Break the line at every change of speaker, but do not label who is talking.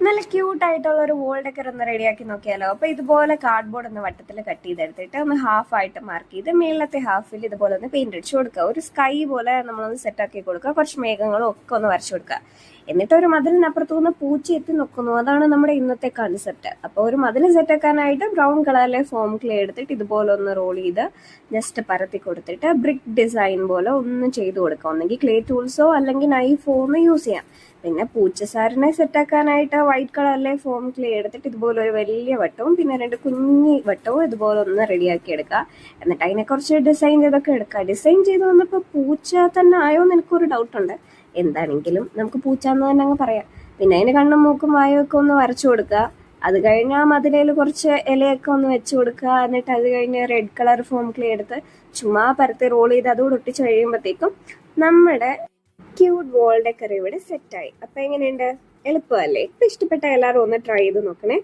നല്ല ക്യൂട്ടായിട്ടുള്ള ഒരു wall decker ഒന്ന് റെഡിയാക്കി നോക്കിയാലോ. അപ്പൊ ഇതുപോലെ കാർഡ്ബോർഡ് ഒന്ന് വട്ടത്തിൽ കട്ട് ചെയ്തെടുത്തിട്ട് ഒന്ന് ഹാഫ് ആയിട്ട് മാർക്ക് ചെയ്ത് മേളത്തെ ഹാഫിൽ ഇതുപോലെ ഒന്ന് പെയിന്റ് അടിച്ചു കൊടുക്കുക. ഒരു സ്കൈ പോലെ നമ്മളൊന്ന് സെറ്റ് ആക്കി കൊടുക്കുക. കുറച്ച് മേഘങ്ങളും ഒക്കെ ഒന്ന് വരച്ചു കൊടുക്കുക. എന്നിട്ട് ഒരു മതിലിനപ്പുറത്തുനിന്ന് പൂച്ച എത്തി നോക്കുന്നു. അതാണ് നമ്മുടെ ഇന്നത്തെ കൺസെപ്റ്റ്. അപ്പോൾ ഒരു മതിൽ സെറ്റ് ആക്കാനായിട്ട് ബ്രൗൺ കളറിലെ ഫോം ക്ലേ എടുത്തിട്ട് ഇതുപോലെ ഒന്ന് റോൾ ചെയ്ത് ജസ്റ്റ് പരത്തി കൊടുത്തിട്ട് ബ്രിക്ക് ഡിസൈൻ പോലെ ഒന്ന് ചെയ്ത് കൊടുക്കാം. ഒന്നെങ്കിൽ ക്ലേ ടൂൾസോ അല്ലെങ്കിൽ നൈഫോ ഒന്ന് യൂസ് ചെയ്യാം. പിന്നെ പൂച്ചസാരിനെ സെറ്റാക്കാനായിട്ട് വൈറ്റ് കളറിലെ ഫോം ക്ലേ എടുത്തിട്ട് ഇതുപോലെ ഒരു വലിയ വട്ടവും പിന്നെ 2 കുഞ്ഞി വട്ടവും ഇതുപോലെ ഒന്ന് റെഡിയാക്കി എടുക്കുക. എന്നിട്ട് അതിനെ കുറച്ച് ഡിസൈൻ ചെയ്തൊക്കെ എടുക്കുക. ഡിസൈൻ ചെയ്ത് വന്നപ്പോൾ പൂച്ച തന്നെ ആയോ എന്ന് എനിക്കൊരു ഡൗട്ടുണ്ട്. എന്താണെങ്കിലും നമുക്ക് പൂച്ച എന്ന് തന്നെ അങ്ങ് പറയാം. പിന്നെ അതിന് കണ്ണും മൂക്കും വായൊക്കെ ഒന്ന് വരച്ചു കൊടുക്കുക. അത് കഴിഞ്ഞ് ആ മതിലയിൽ കുറച്ച് ഇലയൊക്കെ ഒന്ന് വെച്ച് കൊടുക്കുക. എന്നിട്ട് അത് കഴിഞ്ഞ് റെഡ് കളർ ഫോം ക്ലേ എടുത്ത് ചുമ്മാ പരത്തി റോൾ ചെയ്ത് അതോട് ഒട്ടിച്ച് കഴിയുമ്പോഴത്തേക്കും നമ്മുടെ ക്യൂട്ട് വോൾ ഡെക്കർ ഇവിടെ സെറ്റായി. അപ്പൊ എങ്ങനെയുണ്ട്? എളുപ്പമല്ലേ? ഇപ്പൊ ഇഷ്ടപ്പെട്ട എല്ലാവരും ഒന്ന് ട്രൈ ചെയ്ത് നോക്കണേ.